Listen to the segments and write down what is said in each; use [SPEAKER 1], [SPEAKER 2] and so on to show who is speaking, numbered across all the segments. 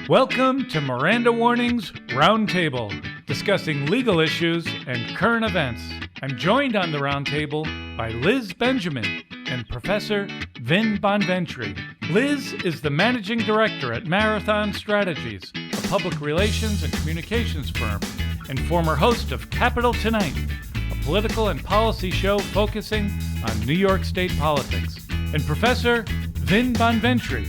[SPEAKER 1] Welcome to Miranda Warning's Roundtable, discussing legal issues and current events. I'm joined on the Roundtable by Liz Benjamin and Professor Vin Bonventre. Liz is the Managing Director at Marathon Strategies, a public relations and communications firm, and former host of Capital Tonight, a political and policy show focusing on New York State politics. And Professor Vin Bonventre,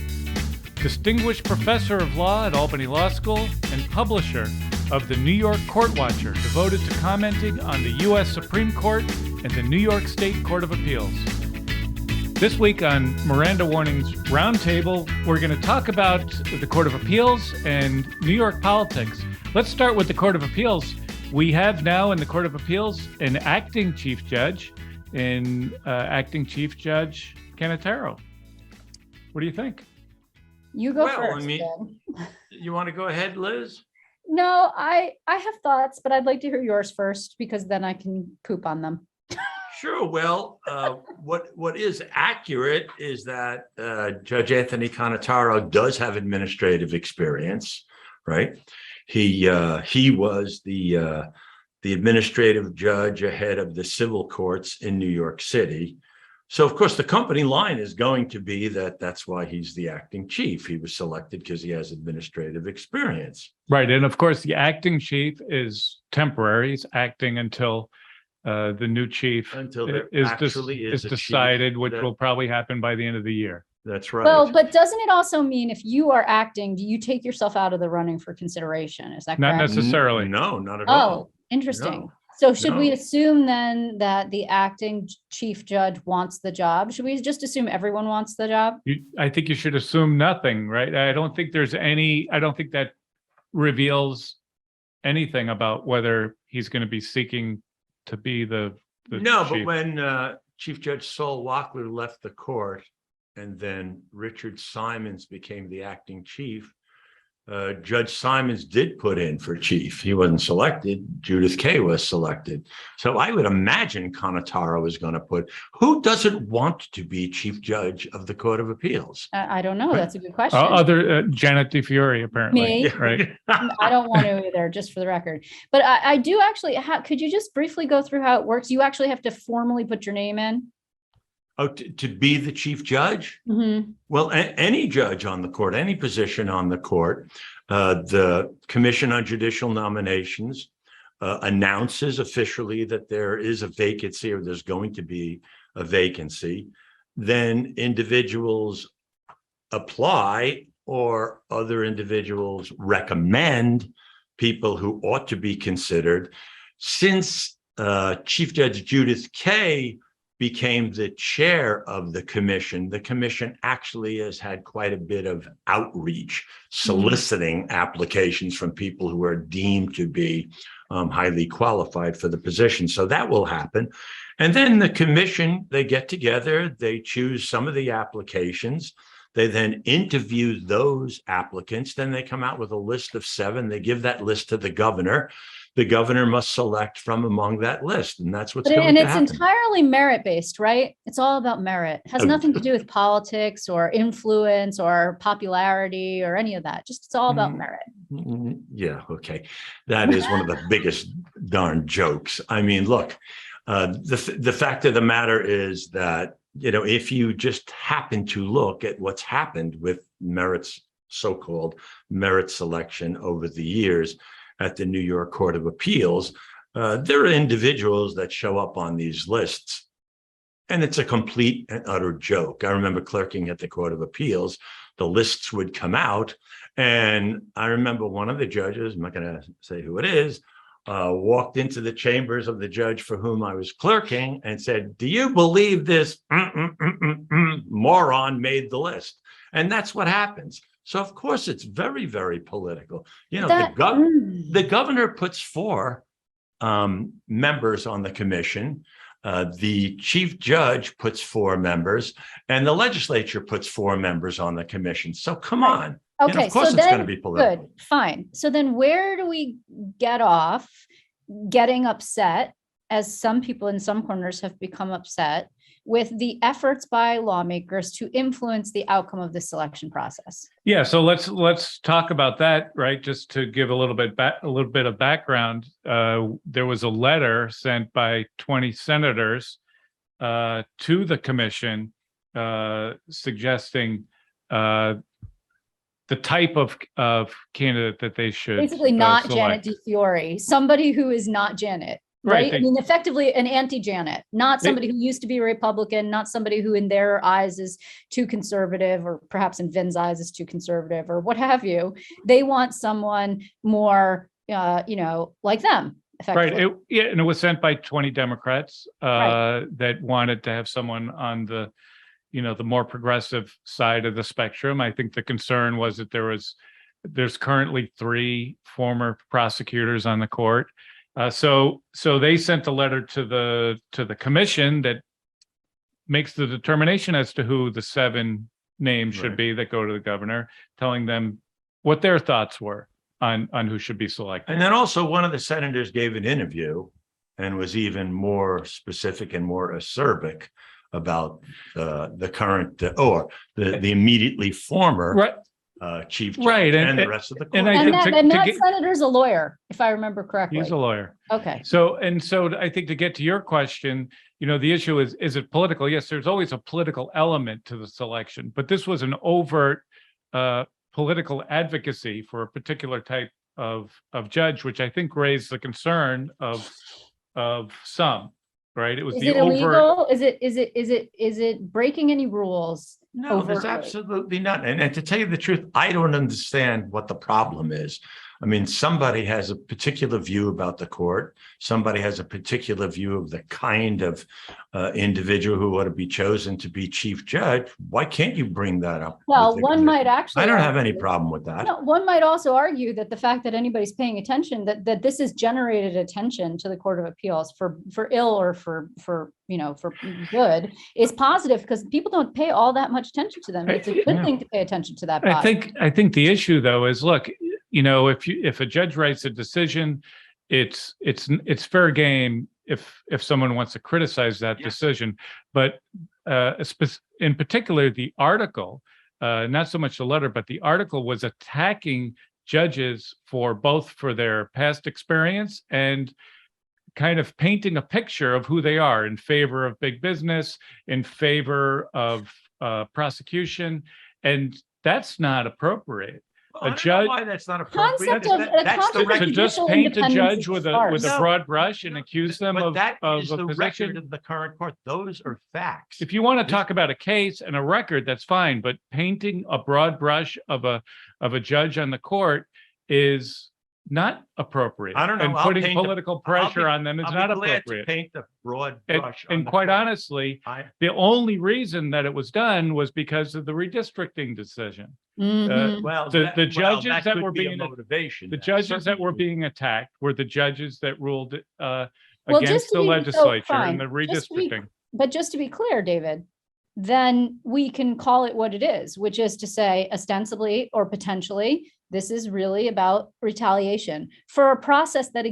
[SPEAKER 1] Distinguished Professor of Law at Albany Law School and publisher of the New York Court Watcher, devoted to commenting on the U.S. Supreme Court and the New York State Court of Appeals. This week on Miranda Warning's Roundtable, we're going to talk about the Court of Appeals and New York politics. Let's start with the Court of Appeals. We have now in the Court of Appeals an acting chief judge, acting Chief Judge Cannataro. What do you think?
[SPEAKER 2] You go first.
[SPEAKER 3] You want to go ahead, Liz?
[SPEAKER 2] No, I have thoughts, but I'd like to hear yours first because then I can poop on them.
[SPEAKER 3] Sure. Well, what is accurate is that Judge Anthony Cannataro does have administrative experience, right? He was the administrative judge ahead of the civil courts in New York City. So, of course, the company line is going to be that's why he's the acting chief. He was selected because he has administrative experience.
[SPEAKER 1] Right. And of course, the acting chief is temporary. He's acting until the new chief is decided, which will probably happen by the end of the year.
[SPEAKER 3] That's right.
[SPEAKER 2] Well, but doesn't it also mean if you are acting, do you take yourself out of the running for consideration? Is that correct?
[SPEAKER 1] Not necessarily.
[SPEAKER 3] No, not at all.
[SPEAKER 2] Oh, interesting.
[SPEAKER 3] No.
[SPEAKER 2] So should we assume then that the acting chief judge wants the job? Should we just assume everyone wants the job?
[SPEAKER 1] I think you should assume nothing, right? I don't think that reveals anything about whether he's going to be seeking to be the
[SPEAKER 3] No,
[SPEAKER 1] chief.
[SPEAKER 3] but when Chief Judge Saul Wackler left the court and then Richard Simons became the acting chief, Judge Simons did put in for chief. He wasn't selected. Judith Kaye was selected. So I would imagine Cannataro is going to put, who doesn't want to be chief judge of the Court of Appeals?
[SPEAKER 2] I don't know. That's a good question.
[SPEAKER 1] Janet DeFiore, apparently.
[SPEAKER 2] Me?
[SPEAKER 1] Right.
[SPEAKER 2] I don't want to either, just for the record. But I do actually, could you just briefly go through how it works? You actually have to formally put your name in?
[SPEAKER 3] Oh, to be the chief judge?
[SPEAKER 2] Mm-hmm.
[SPEAKER 3] Well, any judge on the court, any position on the court, the Commission on Judicial Nominations announces officially that there is a vacancy or there's going to be a vacancy. Then individuals apply or other individuals recommend people who ought to be considered. Since Chief Judge Judith Kaye became the chair of the commission actually has had quite a bit of outreach, soliciting applications from people who are deemed to be highly qualified for the position. So that will happen. And then the commission, they get together, they choose some of the applications, they then interview those applicants, then they come out with a list of 7, they give that list to the governor. The governor must select from among that list, and that's what's going to happen.
[SPEAKER 2] And it's entirely merit-based, right? It's all about merit. It has nothing to do with politics or influence or popularity or any of that. Just it's all about merit.
[SPEAKER 3] Yeah, okay. That is one of the biggest darn jokes. I mean, look, the fact of the matter is that, if you just happen to look at what's happened with merit's so-called merit selection over the years, at the New York Court of Appeals, there are individuals that show up on these lists, and it's a complete and utter joke. I remember clerking at the Court of Appeals, the lists would come out, and I remember one of the judges, I'm not going to say who it is, walked into the chambers of the judge for whom I was clerking and said, "Do you believe this moron made the list?" And that's what happens. So, of course, it's very, very political. The governor puts 4 members on the commission. The chief judge puts 4 members, and the legislature puts 4 members on the commission. So, come on.
[SPEAKER 2] Okay,
[SPEAKER 3] of course, it's going to be political.
[SPEAKER 2] Good, fine. So then where do we get off getting upset, as some people in some corners have become upset, with the efforts by lawmakers to influence the outcome of the selection process.
[SPEAKER 1] Yeah, so let's talk about that, right? Just to give a little bit of background. There was a letter sent by 20 senators to the commission suggesting the type of candidate that they should
[SPEAKER 2] basically not
[SPEAKER 1] select.
[SPEAKER 2] Janet DiFiore, somebody who is not Janet. Right. I mean, effectively an anti-Janet, not somebody who used to be a Republican, not somebody who in their eyes is too conservative, or perhaps in Vin's eyes is too conservative, or what have you. They want someone more, like them.
[SPEAKER 1] Right. And it was sent by 20 Democrats that wanted to have someone on the, the more progressive side of the spectrum. I think the concern was that there's currently 3 former prosecutors on the court. So they sent a letter to the commission that makes the determination as to who the 7 names should be that go to the governor, telling them what their thoughts were on who should be selected.
[SPEAKER 3] And then also one of the senators gave an interview and was even more specific and more acerbic about the current or the immediately former chief judge and the rest of the court.
[SPEAKER 2] And that senator's a lawyer, if I remember correctly.
[SPEAKER 1] He's a lawyer.
[SPEAKER 2] Okay.
[SPEAKER 1] So I think to get to your question, the issue is it political? Yes, there's always a political element to the selection, but this was an overt political advocacy for a particular type of judge, which I think raised the concern of some, right? It was
[SPEAKER 2] Is it illegal? Is it breaking any rules?
[SPEAKER 3] No, there's absolutely not. And to tell you the truth, I don't understand what the problem is. I mean, somebody has a particular view about the court. Somebody has a particular view of the kind of individual who ought to be chosen to be chief judge. Why can't you bring that up?
[SPEAKER 2] Well, one might actually.
[SPEAKER 3] I don't have any problem with that.
[SPEAKER 2] No, one might also argue that the fact that anybody's paying attention, that this has generated attention to the Court of Appeals for ill or for good, is positive, because people don't pay all that much attention to them. It's a good thing to pay attention to that body.
[SPEAKER 1] I think the issue though is, look, if a judge writes a decision, it's fair game if someone wants to criticize that decision. But in particular, the article, not so much the letter, but the article was attacking judges for their past experience and kind of painting a picture of who they are in favor of big business, in favor of prosecution, and that's not appropriate.
[SPEAKER 3] Well, a judge, why that's not appropriate.
[SPEAKER 1] That's to just paint a judge with a broad brush and accuse them of
[SPEAKER 3] the
[SPEAKER 1] position.
[SPEAKER 3] Record of the current court. Those are facts.
[SPEAKER 1] If you want to talk about a case and a record, that's fine. But painting a broad brush of a judge on the court is not appropriate.
[SPEAKER 3] I don't know.
[SPEAKER 1] And putting political pressure on them is not appropriate.
[SPEAKER 3] To paint the broad brush.
[SPEAKER 1] And quite honestly, the only reason that it was done was because of the redistricting decision.
[SPEAKER 2] Mm-hmm.
[SPEAKER 1] The judges that were being
[SPEAKER 3] motivation.
[SPEAKER 1] The judges that were being attacked were the judges that ruled against the legislature and the redistricting.
[SPEAKER 2] But just to be clear, David, then we can call it what it is, which is to say, ostensibly or potentially, this is really about retaliation for a process that,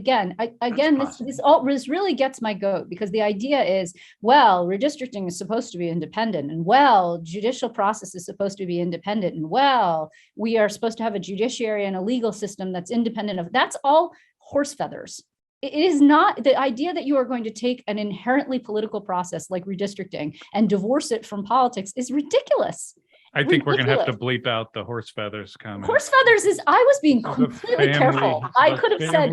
[SPEAKER 2] this really gets my goat, because the idea is, well, redistricting is supposed to be independent, and well, judicial process is supposed to be independent, and well, we are supposed to have a judiciary and a legal system that's independent of. That's all horse feathers. It is not the idea that you are going to take an inherently political process like redistricting and divorce it from politics is ridiculous.
[SPEAKER 1] I think we're going to have to bleep out the horse feathers comment.
[SPEAKER 2] Horse feathers is, I was being completely careful. I could have said,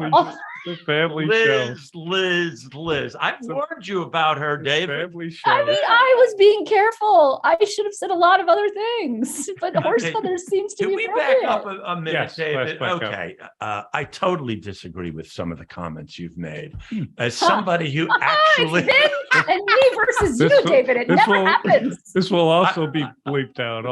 [SPEAKER 1] the family
[SPEAKER 3] Liz. I warned you about her, David.
[SPEAKER 2] I mean, I was being careful. I should have said a lot of other things, but horse feathers seems to be appropriate.
[SPEAKER 3] Can we back up a minute,
[SPEAKER 1] yes,
[SPEAKER 3] David? Okay. I totally disagree with some of the comments you've made. As somebody who actually...
[SPEAKER 2] It's Vin and me versus you, David. It never happens.
[SPEAKER 1] This will also be bleeped out.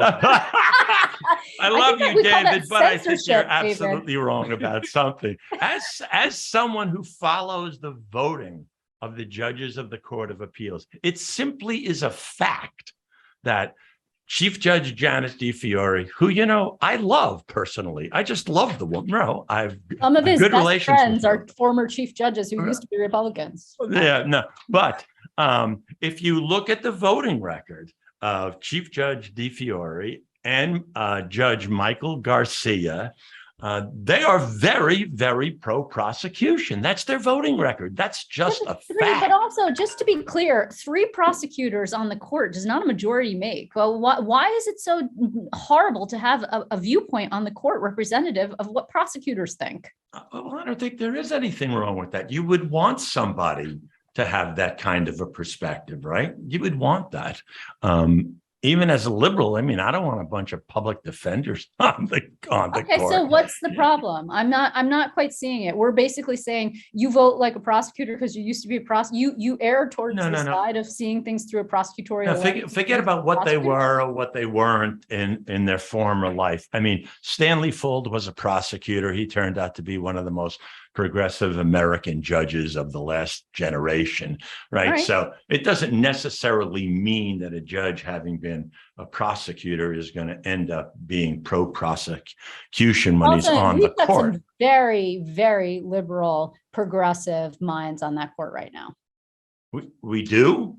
[SPEAKER 3] I love you, David, but I think you're absolutely wrong about something. As someone who follows the voting of the judges of the Court of Appeals, it simply is a fact that Chief Judge Janet DiFiore, who, I love personally. I just love the woman. No, I've
[SPEAKER 2] some of his best friends are former chief judges who used to be Republicans.
[SPEAKER 3] Yeah, no, but If you look at the voting record of Chief Judge DeFiore and Judge Michael Garcia, they are very, very pro-prosecution. That's their voting record. That's just a fact.
[SPEAKER 2] But also, just to be clear, 3 prosecutors on the court does not a majority make. Well, why is it so horrible to have a viewpoint on the court representative of what prosecutors think?
[SPEAKER 3] Well, I don't think there is anything wrong with that. You would want somebody to have that kind of a perspective, right? You would want that. Even as a liberal, I mean, I don't want a bunch of public defenders on the court.
[SPEAKER 2] Okay, so what's the problem? I'm not quite seeing it. We're basically saying you vote like a prosecutor because you used to be a prosecutor. You err towards the side of seeing things through a prosecutorial lens.
[SPEAKER 3] Forget about what they were or what they weren't in their former life. I mean, Stanley Fuld was a prosecutor. He turned out to be one of the most progressive American judges of the last generation, right? So it doesn't necessarily mean that a judge, having been a prosecutor, is going to end up being pro-prosecution when he's on the court. Some
[SPEAKER 2] very, very liberal, progressive minds on that court right now.
[SPEAKER 3] We do?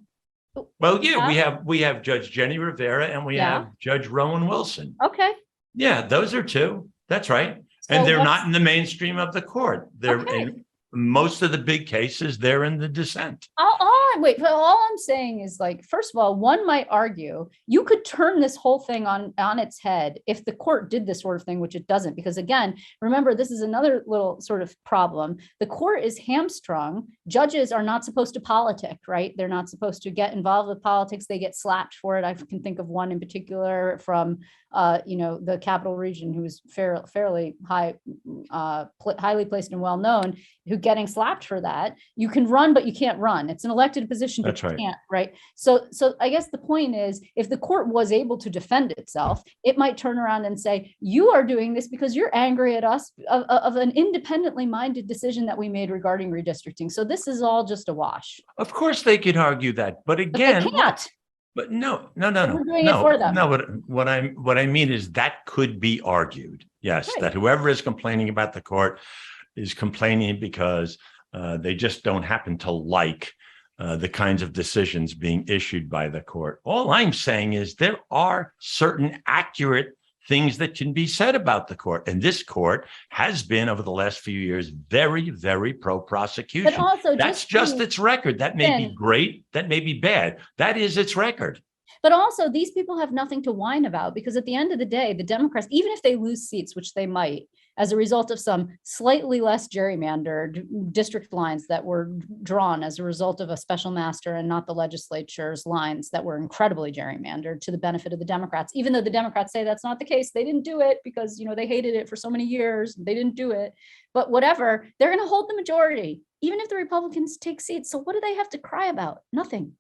[SPEAKER 3] Well, yeah, we have Judge Jenny Rivera and we have Judge Rowan Wilson.
[SPEAKER 2] Okay.
[SPEAKER 3] Yeah, those are 2. That's right. And they're not in the mainstream of the court. They're in most of the big cases, they're in the dissent.
[SPEAKER 2] All I'm saying is, like, first of all, one might argue you could turn this whole thing on its head if the court did this sort of thing, which it doesn't. Because again, remember, this is another little sort of problem. The court is hamstrung. Judges are not supposed to politic, right? They're not supposed to get involved with politics. They get slapped for it. I can think of one in particular from the Capital Region, who was fairly highly placed and well known, who getting slapped for that. You can run, but you can't run. It's an elected position, but you can't, right? So I guess the point is, if the court was able to defend itself, it might turn around and say, you are doing this because you're angry at us of an independently minded decision that we made regarding redistricting. So this is all just a wash.
[SPEAKER 3] Of course they could argue that, but again,
[SPEAKER 2] they can't.
[SPEAKER 3] But no.
[SPEAKER 2] We're doing it for them.
[SPEAKER 3] No, what I mean is that could be argued. Yes, that whoever is complaining about the court is complaining because they just don't happen to like the kinds of decisions being issued by the court. All I'm saying is there are certain accurate things that can be said about the court. And this court has been, over the last few years, very, very pro-prosecution.
[SPEAKER 2] But also,
[SPEAKER 3] that's just its record. That may be great. That may be bad. That is its record.
[SPEAKER 2] But also, these people have nothing to whine about, because at the end of the day, the Democrats, even if they lose seats, which they might, as a result of some slightly less gerrymandered district lines that were drawn as a result of a special master and not the legislature's lines that were incredibly gerrymandered to the benefit of the Democrats, even though the Democrats say that's not the case. They didn't do it because, they hated it for so many years. They didn't do it. But whatever, they're going to hold the majority, even if the Republicans take seats. So what do they have to cry about? Nothing.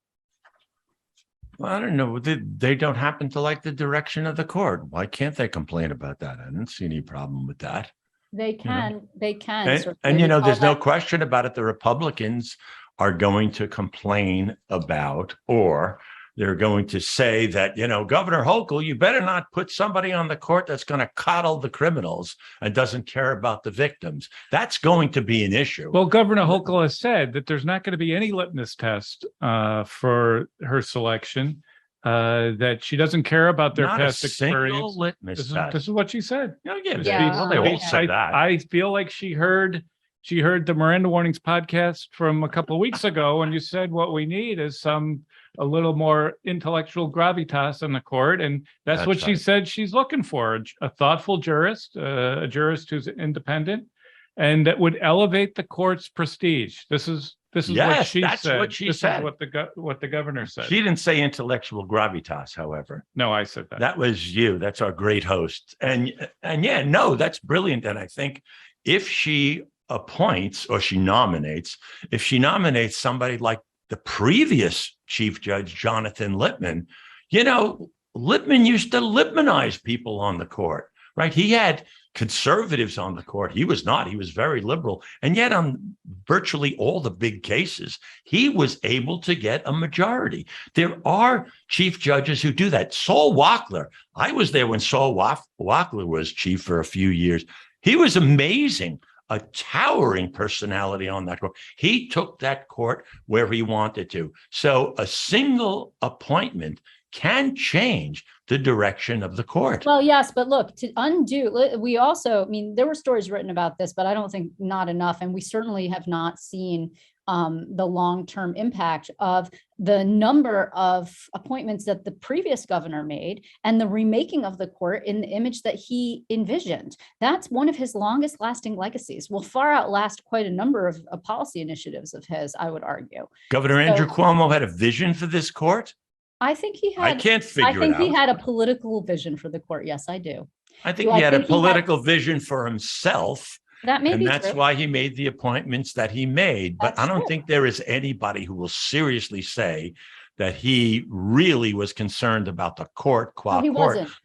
[SPEAKER 3] Well, I don't know. They don't happen to like the direction of the court. Why can't they complain about that? I don't see any problem with that.
[SPEAKER 2] They can. They can.
[SPEAKER 3] And there's no question about it. The Republicans are going to complain about, or they're going to say that, Governor Hochul, you better not put somebody on the court that's going to coddle the criminals and doesn't care about the victims. That's going to be an issue.
[SPEAKER 1] Well, Governor Hochul has said that there's not going to be any litmus test for her selection, that she doesn't care about their past experience.
[SPEAKER 3] Litmus test.
[SPEAKER 1] This is what she said.
[SPEAKER 3] They all said that.
[SPEAKER 1] I feel like she heard the Miranda Warnings podcast from a couple of weeks ago, and you said what we need is a little more intellectual gravitas in the court, and that's what she said she's looking for: a thoughtful jurist, a jurist who's independent, and that would elevate the court's prestige. This is what she said.
[SPEAKER 3] What she said.
[SPEAKER 1] Is what the governor said.
[SPEAKER 3] She didn't say intellectual gravitas, however.
[SPEAKER 1] No, I said that.
[SPEAKER 3] That was you. That's our great host. And that's brilliant. And I think if she appoints or she nominates somebody like the previous Chief Judge Jonathan Lippman, Lippman used to Lippmanize people on the court, right? He had conservatives on the court. He was not. He was very liberal. And yet on virtually all the big cases, he was able to get a majority. There are chief judges who do that. Saul Wachtler, I was there when Saul Wachtler was chief for a few years. He was amazing a towering personality on that court. He took that court where he wanted to. So a single appointment can change the direction of the court.
[SPEAKER 2] Well, yes, but look, to undo, we also, I mean, there were stories written about this, but I don't think not enough. And we certainly have not seen the long-term impact of the number of appointments that the previous governor made and the remaking of the court in the image that he envisioned. That's one of his longest lasting legacies, will far outlast quite a number of policy initiatives of his, I would argue.
[SPEAKER 3] Governor Andrew Cuomo had a vision for this court.
[SPEAKER 2] I think he had.
[SPEAKER 3] I can't figure it out.
[SPEAKER 2] I think he had a political vision for the court. Yes, I do.
[SPEAKER 3] I think he had a political vision for himself.
[SPEAKER 2] That may be true.
[SPEAKER 3] And that's why he made the appointments that he made. But I don't think there is anybody who will seriously say that he really was concerned about the court,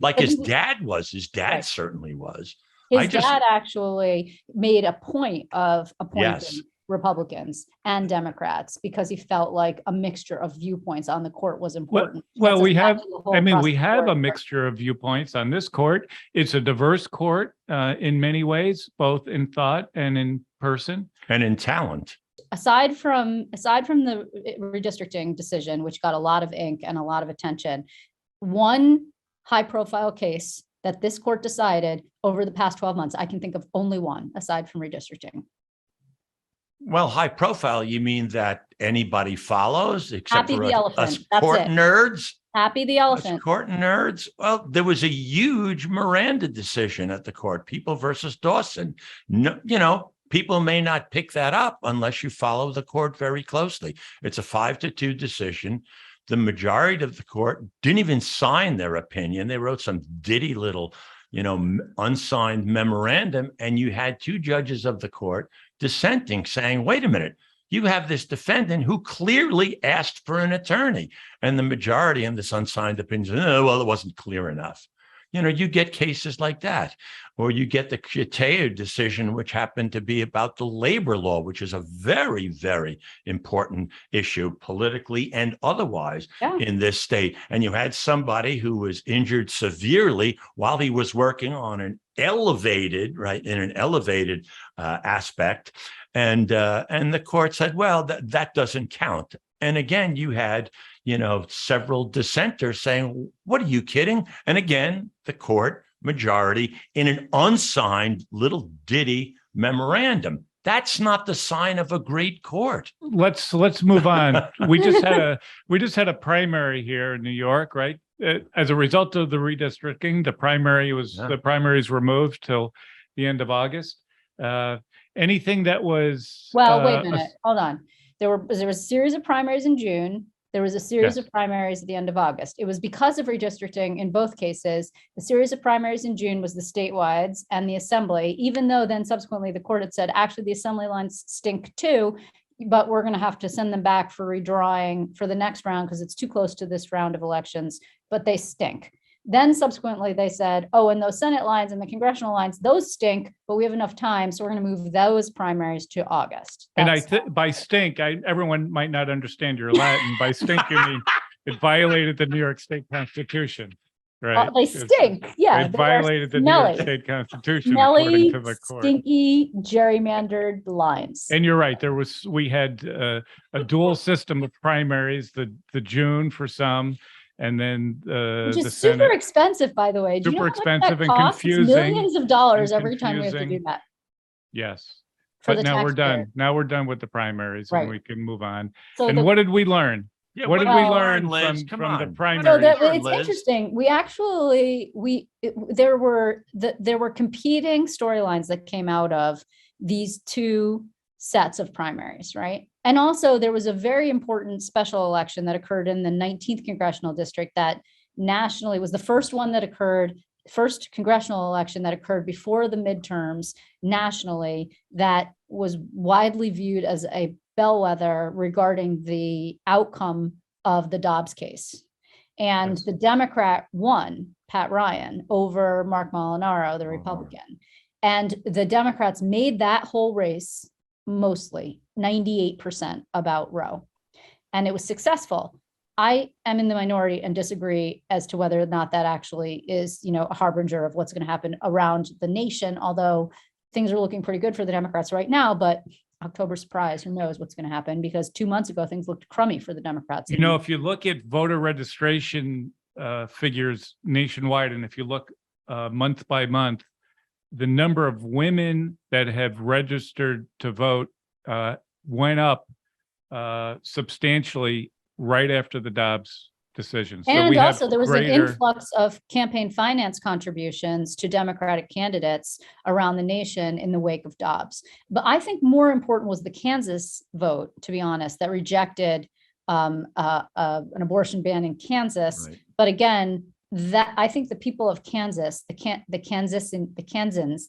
[SPEAKER 3] like his dad was. His dad certainly was.
[SPEAKER 2] His dad actually made a point of appointing Republicans and Democrats because he felt like a mixture of viewpoints on the court was important.
[SPEAKER 1] Well, we have a mixture of viewpoints on this court. It's a diverse court in many ways, both in thought and in person.
[SPEAKER 3] And in talent.
[SPEAKER 2] Aside from the redistricting decision, which got a lot of ink and a lot of attention, one high profile case that this court decided over the past 12 months, I can think of only one aside from redistricting.
[SPEAKER 3] Well, high profile, you mean that anybody follows except
[SPEAKER 2] Happy
[SPEAKER 3] for
[SPEAKER 2] the elephant.
[SPEAKER 3] us
[SPEAKER 2] That's
[SPEAKER 3] court
[SPEAKER 2] it.
[SPEAKER 3] nerds?
[SPEAKER 2] Happy the elephant.
[SPEAKER 3] Us court nerds. Well, there was a huge Miranda decision at the court, People versus Dawson. No, you know, people may not pick that up unless you follow the court very closely. It's a 5-2 decision. The majority of the court didn't even sign their opinion. They wrote some ditty little, unsigned memorandum, and you had two judges of the court dissenting, saying, wait a minute, you have this defendant who clearly asked for an attorney. And the majority in this unsigned opinion said, oh, well, it wasn't clear enough. You get cases like that, or you get the Chateo decision, which happened to be about the labor law, which is a very, very important issue politically and otherwise in this state. And you had somebody who was injured severely while he was working on an elevated aspect. And the court said, well, that doesn't count. And again, you had, several dissenters saying, what are you kidding? And again, the court majority in an unsigned little ditty memorandum. That's not the sign of a great court.
[SPEAKER 1] Let's move on. We just had a primary here in New York, right? As a result of the redistricting, the primaries were moved till the end of August. Anything that was
[SPEAKER 2] wait a minute, hold on. There was a series of primaries in June. There was a series of primaries at the end of August. It was because of redistricting in both cases. The series of primaries in June was the statewide and the assembly, even though then subsequently the court had said, actually, the assembly lines stink too, but we're going to have to send them back for redrawing for the next round because it's too close to this round of elections, but they stink. Then subsequently they said, oh, and those Senate lines and the congressional lines, those stink, but we have enough time, so we're going to move those primaries to August.
[SPEAKER 1] By stink, everyone might not understand your Latin. By stink, you mean it violated the New York State Constitution, right?
[SPEAKER 2] They stink,
[SPEAKER 1] It violated the New York State Constitution, according to the court.
[SPEAKER 2] Stinky, gerrymandered lines.
[SPEAKER 1] And you're right. We had a dual system of primaries, the June for some. And then
[SPEAKER 2] which is
[SPEAKER 1] the
[SPEAKER 2] super
[SPEAKER 1] Senate,
[SPEAKER 2] expensive, by the way. Do
[SPEAKER 1] super
[SPEAKER 2] you know
[SPEAKER 1] expensive and
[SPEAKER 2] costs?
[SPEAKER 1] confusing.
[SPEAKER 2] It's millions of dollars every time we have to do that.
[SPEAKER 1] Yes. But now we're done. Now we're done with the primaries and we can move on. So what did we learn? What did we learn from the primaries?
[SPEAKER 2] So it's interesting. There were competing storylines that came out of these two sets of primaries, right? And also there was a very important special election that occurred in the 19th congressional district that nationally was the first congressional election that occurred before the midterms nationally that was widely viewed as a bellwether regarding the outcome of the Dobbs case. And the Democrat won, Pat Ryan, over Mark Molinaro, the Republican. And the Democrats made that whole race mostly 98% about Roe. And it was successful. I am in the minority and disagree as to whether or not that actually is, a harbinger of what's going to happen around the nation. Although things are looking pretty good for the Democrats right now, but October surprise, who knows what's going to happen, because 2 months ago, things looked crummy for the Democrats.
[SPEAKER 1] If you look at voter registration figures nationwide, and if you look month by month, the number of women that have registered to vote went up substantially right after the Dobbs decision. So
[SPEAKER 2] and also there was an influx of campaign finance contributions to Democratic candidates around the nation in the wake of Dobbs. But I think more important was the Kansas vote, to be honest, that rejected an abortion ban in Kansas.
[SPEAKER 3] Right.
[SPEAKER 2] But again, that I think the people of Kansas, the Kansans,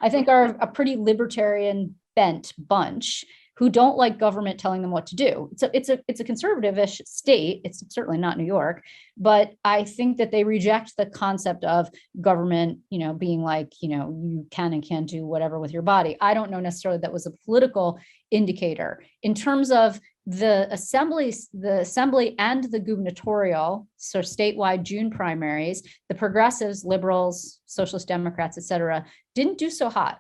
[SPEAKER 2] I think are a pretty libertarian bent bunch who don't like government telling them what to do. So it's a conservative-ish state. It's certainly not New York, but I think that they reject the concept of government, being like, you can and can't do whatever with your body. I don't know necessarily that was a political indicator. In terms of the assembly and the gubernatorial, so statewide June primaries, the progressives, liberals, socialist Democrats, et cetera, didn't do so hot.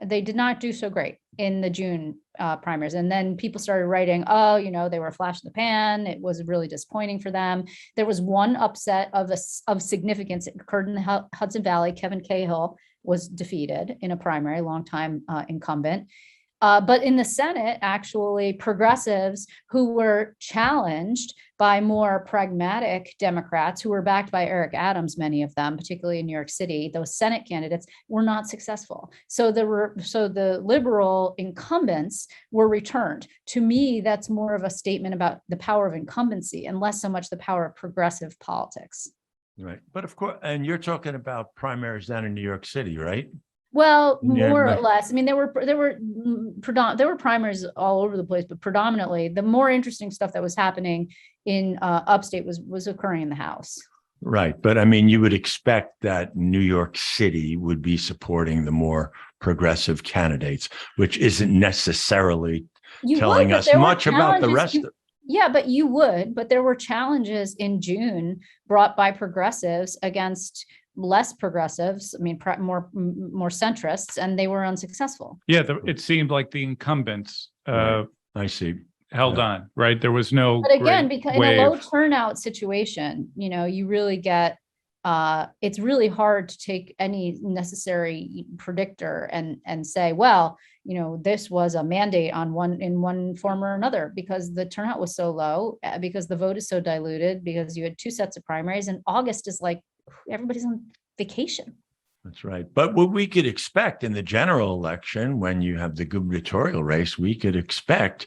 [SPEAKER 2] They did not do so great in the June primaries. And then people started writing, they were a flash in the pan. It was really disappointing for them. There was one upset of significance. It occurred in the Hudson Valley. Kevin Cahill was defeated in a primary, longtime incumbent. But in the Senate, actually, progressives who were challenged by more pragmatic Democrats who were backed by Eric Adams, many of them, particularly in New York City, those Senate candidates were not successful. So the liberal incumbents were returned. To me, that's more of a statement about the power of incumbency and less so much the power of progressive politics.
[SPEAKER 3] Right. But of course, and you're talking about primaries down in New York City, right?
[SPEAKER 2] Well, more or less. I mean, there were primaries all over the place, but predominantly the more interesting stuff that was happening in upstate was occurring in the House.
[SPEAKER 3] Right. But I mean, you would expect that New York City would be supporting the more progressive candidates, which isn't necessarily telling us much about the rest of.
[SPEAKER 2] Yeah, but there were challenges in June brought by progressives against less progressives, more centrists, and they were unsuccessful.
[SPEAKER 1] Yeah, it seemed like the incumbents
[SPEAKER 3] I see.
[SPEAKER 1] held on, right? There was no.
[SPEAKER 2] But again, because in a low turnout situation, you really get, it's really hard to take any necessary predictor and say, well, this was a mandate in one form or another, because the turnout was so low, because the vote is so diluted, because you had 2 sets of primaries, and August is like, everybody's on vacation.
[SPEAKER 3] That's right. But what we could expect in the general election, when you have the gubernatorial race, we could expect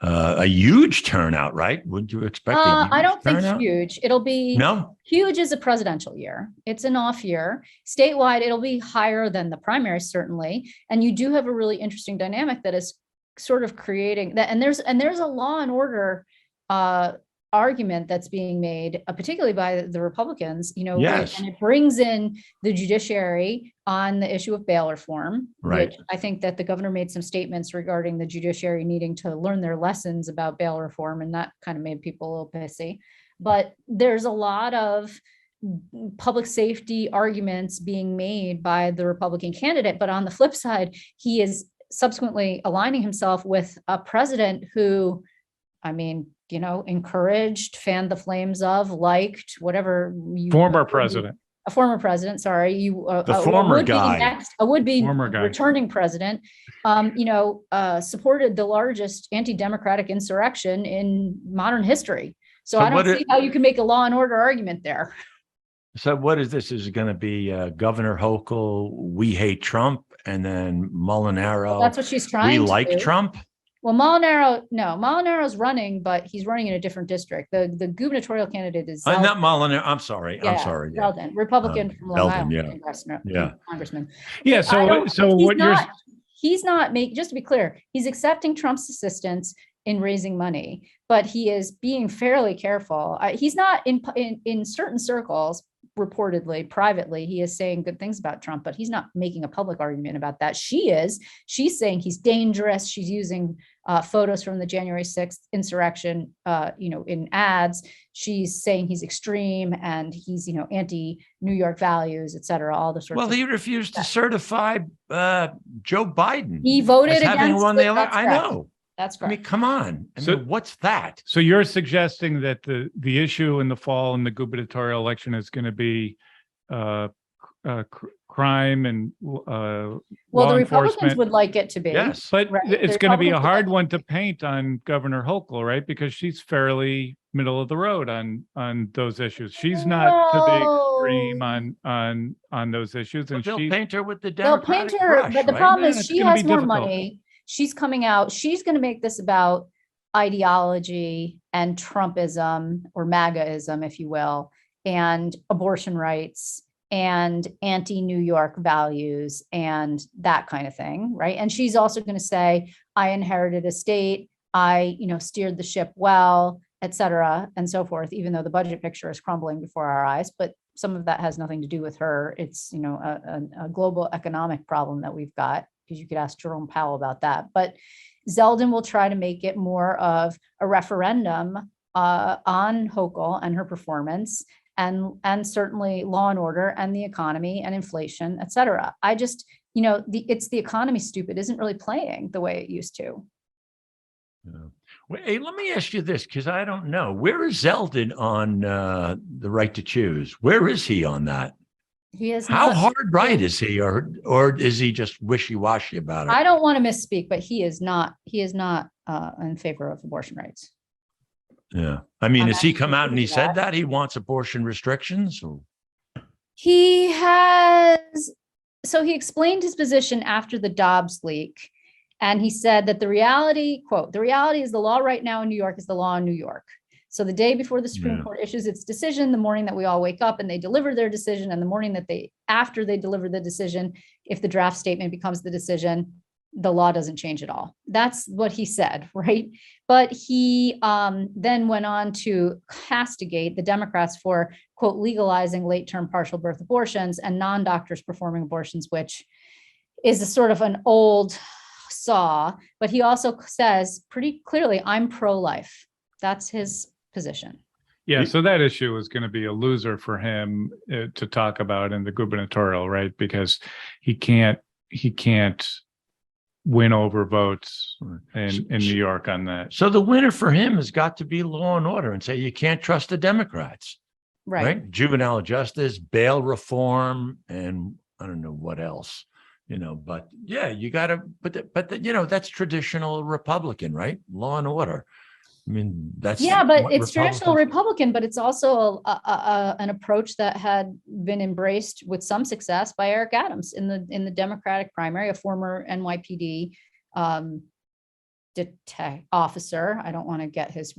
[SPEAKER 3] a huge turnout, right? Would you expect?
[SPEAKER 2] I don't think huge. It'll be huge as a presidential year. It's an off year. Statewide, it'll be higher than the primaries, certainly. And you do have a really interesting dynamic that is sort of creating that. And there's a law and order argument that's being made, particularly by the Republicans,
[SPEAKER 3] Yes.
[SPEAKER 2] And it brings in the judiciary on the issue of bail reform,
[SPEAKER 3] right.
[SPEAKER 2] Which I think that the governor made some statements regarding the judiciary needing to learn their lessons about bail reform, and that kind of made people a little pissy. But there's a lot of public safety arguments being made by the Republican candidate. But on the flip side, he is subsequently aligning himself with a president who, encouraged, fanned the flames of, liked, whatever.
[SPEAKER 1] Former president.
[SPEAKER 2] A former president, sorry.
[SPEAKER 3] The former guy.
[SPEAKER 2] A would-be returning president, supported the largest anti-democratic insurrection in modern history. So I don't see how you can make a law and order argument there.
[SPEAKER 3] So what is this? Is it going to be Governor Hochul, we hate Trump, and then Molinaro?
[SPEAKER 2] Well, that's what she's trying to
[SPEAKER 3] like
[SPEAKER 2] do.
[SPEAKER 3] Trump?
[SPEAKER 2] Well, Molinaro's running, but he's running in a different district. The gubernatorial candidate is
[SPEAKER 3] not Molinaro. I'm sorry.
[SPEAKER 2] Yeah, Zeldin, Republican from Long Island. Congressman.
[SPEAKER 1] Yeah. So what
[SPEAKER 2] he's not just to be clear, he's accepting Trump's assistance in raising money, but he is being fairly careful. He's not in certain circles, reportedly, privately, he is saying good things about Trump, but he's not making a public argument about that. She's saying he's dangerous. She's using photos from the January 6th insurrection, in ads. She's saying he's extreme and he's, anti-New York values, et cetera, all the sorts
[SPEAKER 3] Well,
[SPEAKER 2] of
[SPEAKER 3] he refused to certify Joe Biden.
[SPEAKER 2] He voted
[SPEAKER 3] as having
[SPEAKER 2] against
[SPEAKER 3] won
[SPEAKER 2] it.
[SPEAKER 3] the election.
[SPEAKER 2] That's
[SPEAKER 3] I
[SPEAKER 2] correct.
[SPEAKER 3] know.
[SPEAKER 2] That's
[SPEAKER 3] I
[SPEAKER 2] correct.
[SPEAKER 3] mean, come on. What's that?
[SPEAKER 1] So you're suggesting that the issue in the fall in the gubernatorial election is going to be crime and
[SPEAKER 2] Well,
[SPEAKER 1] law
[SPEAKER 2] the Republicans
[SPEAKER 1] enforcement.
[SPEAKER 2] would like it to be.
[SPEAKER 3] Yes.
[SPEAKER 1] But
[SPEAKER 2] Right.
[SPEAKER 1] it's
[SPEAKER 2] The
[SPEAKER 1] going to be a
[SPEAKER 2] Republicans would
[SPEAKER 1] hard
[SPEAKER 2] like
[SPEAKER 1] one
[SPEAKER 2] it
[SPEAKER 1] to
[SPEAKER 2] be.
[SPEAKER 1] paint on Governor Hochul, right? Because she's fairly middle of the road on those issues. She's not to the extreme on those issues, and
[SPEAKER 3] They'll
[SPEAKER 1] she's
[SPEAKER 3] paint her with the
[SPEAKER 2] They'll
[SPEAKER 3] Democratic
[SPEAKER 2] paint her,
[SPEAKER 3] brush,
[SPEAKER 2] but the
[SPEAKER 3] right?
[SPEAKER 2] problem
[SPEAKER 1] Yeah,
[SPEAKER 2] is
[SPEAKER 1] it's
[SPEAKER 2] she
[SPEAKER 1] gonna be
[SPEAKER 2] has more
[SPEAKER 1] difficult.
[SPEAKER 2] money. She's coming out. She's going to make this about ideology and Trumpism or MAGAism, if you will, and abortion rights and anti-New York values and that kind of thing, right? And she's also going to say, I inherited a state, I, steered the ship well, et cetera, and so forth, even though the budget picture is crumbling before our eyes. But some of that has nothing to do with her. It's, a global economic problem that we've got, because you could ask Jerome Powell about that. But Zeldin will try to make it more of a referendum on Hochul and her performance, and certainly law and order and the economy and inflation, et cetera. I just, it's the economy, stupid, isn't really playing the way it used to.
[SPEAKER 3] Yeah. Well, hey, let me ask you this, because I don't know. Where is Zeldin on the right to choose? Where is he on that?
[SPEAKER 2] He is
[SPEAKER 3] How
[SPEAKER 2] not,
[SPEAKER 3] hard right is he, or is he just wishy-washy about it?
[SPEAKER 2] I don't want to misspeak, but he is not in favor of abortion rights.
[SPEAKER 3] Yeah. I mean,
[SPEAKER 2] I'm
[SPEAKER 3] has he
[SPEAKER 2] actually
[SPEAKER 3] come out and he
[SPEAKER 2] thinking
[SPEAKER 3] said
[SPEAKER 2] that.
[SPEAKER 3] that he wants abortion restrictions? Or?
[SPEAKER 2] He has, so he explained his position after the Dobbs leak. And he said that the reality, quote, the reality is the law right now in New York is the law in New York. So the day before the Supreme Court issues its decision, the morning that we all wake up and they deliver their decision, and the morning that after they deliver the decision, if the draft statement becomes the decision, the law doesn't change at all. That's what he said, right? But he then went on to castigate the Democrats for, quote, legalizing late-term partial birth abortions and non-doctors performing abortions, which is a sort of an old saw. But he also says pretty clearly, I'm pro-life. That's his position.
[SPEAKER 1] Yeah, so that issue is going to be a loser for him to talk about in the gubernatorial, right? Because he can't win over votes in New York on that.
[SPEAKER 3] So the winner for him has got to be law and order, and say you can't trust the Democrats, right? Juvenile justice, bail reform, and I don't know what else, but yeah, you got to, but that's traditional Republican, right? Law and order. I mean, that's
[SPEAKER 2] but it's traditional Republican, but it's also an approach that had been embraced with some success by Eric Adams in the Democratic primary, a former NYPD officer. I don't want to get his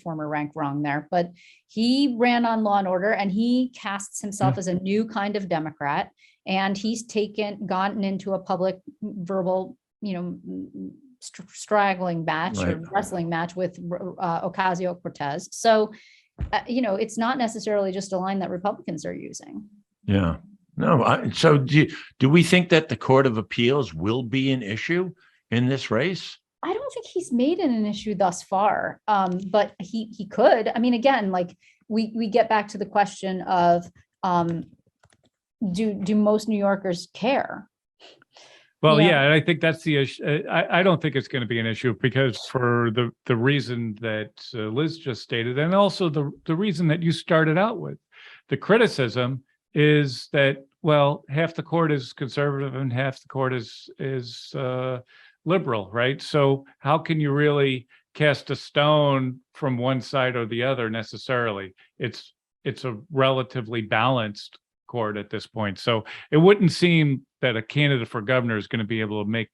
[SPEAKER 2] former rank wrong there, but he ran on law and order, and he casts himself as a new kind of Democrat, and he's gotten into a public verbal, straggling match or wrestling match with Ocasio-Cortez. So, it's not necessarily just a line that Republicans are using.
[SPEAKER 3] Yeah. No. So do we think that the Court of Appeals will be an issue in this race?
[SPEAKER 2] I don't think he's made it an issue thus far, but he could. I mean, again, like we get back to the question of do most New Yorkers care?
[SPEAKER 1] Well, yeah, and I think that's the issue. I don't think it's going to be an issue, because for the reason that Liz just stated, and also the reason that you started out with. The criticism is that, well, half the court is conservative and half the court is liberal, right? So how can you really cast a stone from one side or the other necessarily? It's a relatively balanced court at this point. So it wouldn't seem that a candidate for governor is going to be able to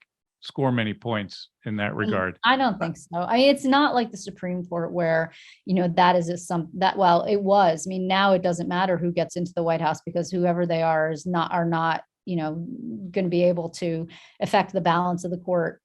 [SPEAKER 1] score many points in that regard.
[SPEAKER 2] I don't think so. I mean, it's not like the Supreme Court where, that is well, it was. I mean, now it doesn't matter who gets into the White House, because whoever they are not, going to be able to affect the balance of the court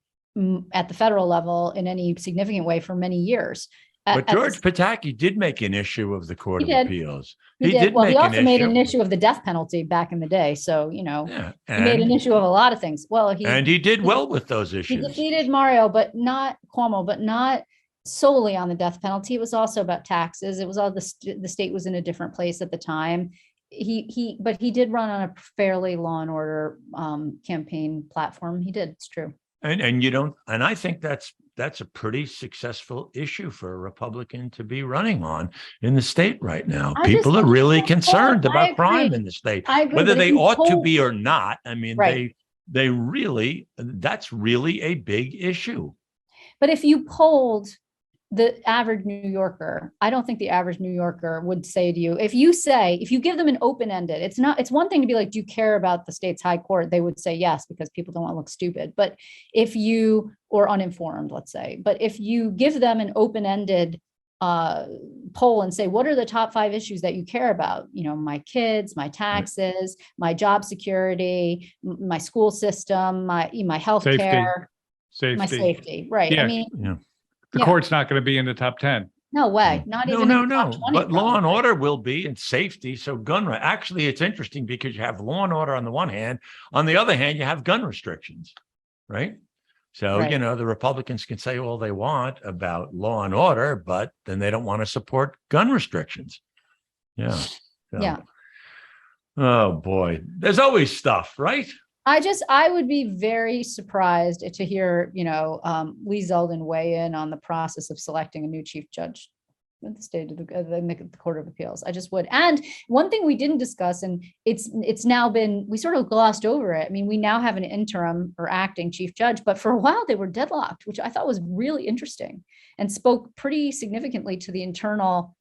[SPEAKER 2] at the federal level in any significant way for many years.
[SPEAKER 3] But George Pataki did make an issue of the Court of Appeals.
[SPEAKER 2] He did. Well, he
[SPEAKER 3] make
[SPEAKER 2] also made an issue of the death penalty back in the day. So, you know,
[SPEAKER 3] Yeah,
[SPEAKER 2] he made an issue of a lot of things. Well,
[SPEAKER 3] he did well with those
[SPEAKER 2] he
[SPEAKER 3] issues.
[SPEAKER 2] defeated Mario, but not Cuomo, but not solely on the death penalty. It was also about taxes. It was all the state was in a different place at the time. But he did run on a fairly law and order campaign platform. He did. It's true.
[SPEAKER 3] And you don't, and I think that's a pretty successful issue for a Republican to be running on in the state right now. People are really concerned about crime in the state, whether they ought to be or not. I mean, they really, that's really a big issue.
[SPEAKER 2] But if you polled the average New Yorker, I don't think the average New Yorker would say to you, if you give them an open-ended, it's one thing to be like, do you care about the state's high court? They would say yes, because people don't want to look stupid. But or uninformed, let's say, but if you give them an open-ended poll and say, what are the top 5 issues that you care about? You know, my kids, my taxes, my job security, my school system, my healthcare, my safety. Right.
[SPEAKER 1] Yeah.
[SPEAKER 2] I mean,
[SPEAKER 1] the court's not going to be in the top 10.
[SPEAKER 2] No way. Not even in the top 20.
[SPEAKER 3] But law and order will be, and safety. So gun right. Actually, it's interesting because you have law and order on the one hand. On the other hand, you have gun restrictions, right? So, you know, the Republicans can say all they want about law and order, but then they don't want to support gun restrictions. Yeah. So,
[SPEAKER 2] yeah.
[SPEAKER 3] Oh, boy. There's always stuff, right?
[SPEAKER 2] I would be very surprised to hear, you know, Lee Zeldin weigh in on the process of selecting a new chief judge with the state of the Court of Appeals. I just would. And one thing we didn't discuss, and it's now been, we sort of glossed over it. I mean, we now have an interim or acting chief judge, but for a while they were deadlocked, which I thought was really interesting and spoke pretty significantly to the internal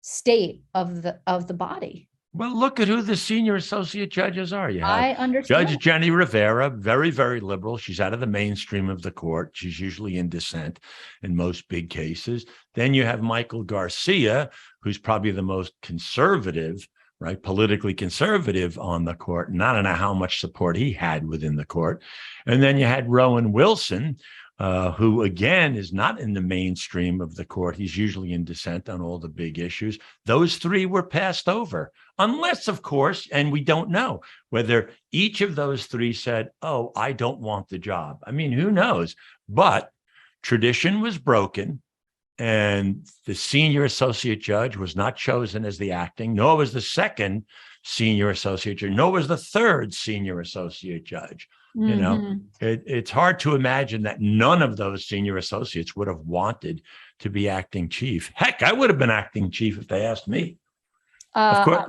[SPEAKER 2] state of the body.
[SPEAKER 3] Well, look at who the senior associate judges are. You have
[SPEAKER 2] I understand.
[SPEAKER 3] Judge Jenny Rivera, very, very liberal. She's out of the mainstream of the court. She's usually in dissent in most big cases. Then you have Michael Garcia, who's probably the most conservative, right, politically conservative on the court. And I don't know how much support he had within the court. And then you had Rowan Wilson, who, again, is not in the mainstream of the court. He's usually in dissent on all the big issues. Those 3 were passed over, unless, of course, and we don't know whether each of those 3 said, oh, I don't want the job. I mean, who knows? But tradition was broken, and the senior associate judge was not chosen as the acting, nor was the second senior associate judge, nor was the third senior associate judge. You know, it's hard to imagine that none of those senior associates would have wanted to be acting chief. Heck, I would have been acting chief if they asked me. Of course.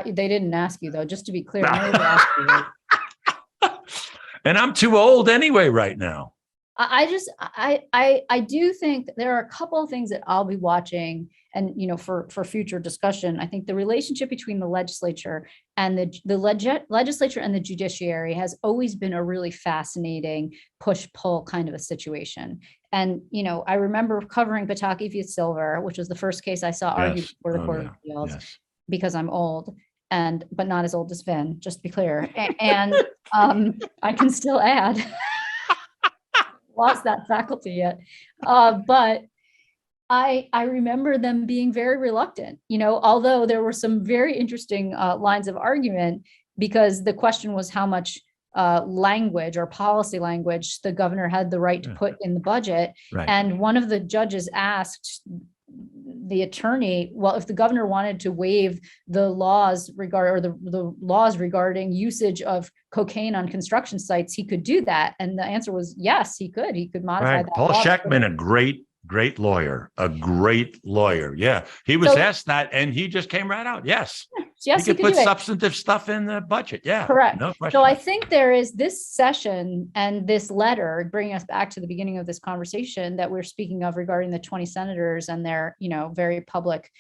[SPEAKER 2] They didn't ask you, though, just to be clear.
[SPEAKER 3] And I'm too old anyway right now.
[SPEAKER 2] I do think that there are a couple of things that I'll be watching, and, you know, for future discussion. I think the relationship between the legislature and the legislature and the judiciary has always been a really fascinating push-pull kind of a situation. And, you know, I remember covering Pataki v. Silver, which was the first case I saw argued before the Court of Appeals, because I'm old, but not as old as Vin, just to be clear. And I can still add. Lost that faculty yet. But I remember them being very reluctant, you know, although there were some very interesting lines of argument, because the question was how much language or policy language the governor had the right to put in the budget. Right. And one of the judges asked the attorney, well, if the governor wanted to waive the laws the laws regarding usage of cocaine on construction sites, he could do that. And the answer was yes, he could. He could modify that.
[SPEAKER 3] Paul Schechtman, a great lawyer, Yeah. He was asked that and he just came right out. Yes. Yes, he could put substantive stuff in the budget. Yeah.
[SPEAKER 2] Correct.
[SPEAKER 3] No question.
[SPEAKER 2] So I think there is this session and this letter bringing us back to the beginning of this conversation that we're speaking of regarding the 20 senators and their, you know, very public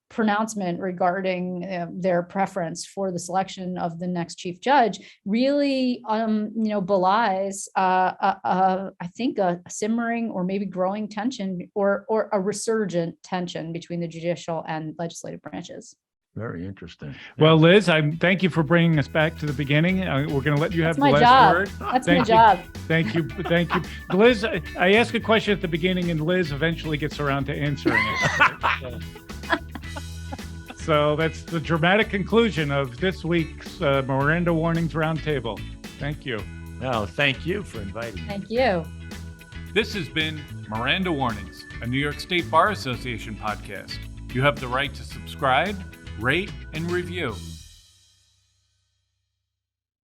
[SPEAKER 2] pronouncement regarding their preference for the selection of the next chief judge really, you know, belies, I think, a simmering or maybe growing tension or a resurgent tension between the judicial and legislative branches.
[SPEAKER 3] Very interesting.
[SPEAKER 1] Well, Liz, thank you for bringing us back to the beginning. We're going to let you have
[SPEAKER 2] That's
[SPEAKER 1] the
[SPEAKER 2] my
[SPEAKER 1] last
[SPEAKER 2] job.
[SPEAKER 1] word.
[SPEAKER 2] That's
[SPEAKER 1] Thank
[SPEAKER 2] my
[SPEAKER 1] you.
[SPEAKER 2] job.
[SPEAKER 1] Thank you. Thank you. Liz, I ask a question at the beginning and Liz eventually gets around to answering it. So that's the dramatic conclusion of this week's Miranda Warnings Roundtable. Thank you.
[SPEAKER 3] Well, thank you for inviting me.
[SPEAKER 2] Thank you.
[SPEAKER 1] This has been Miranda Warnings, a New York State Bar Association podcast. You have the right to subscribe, rate, and review.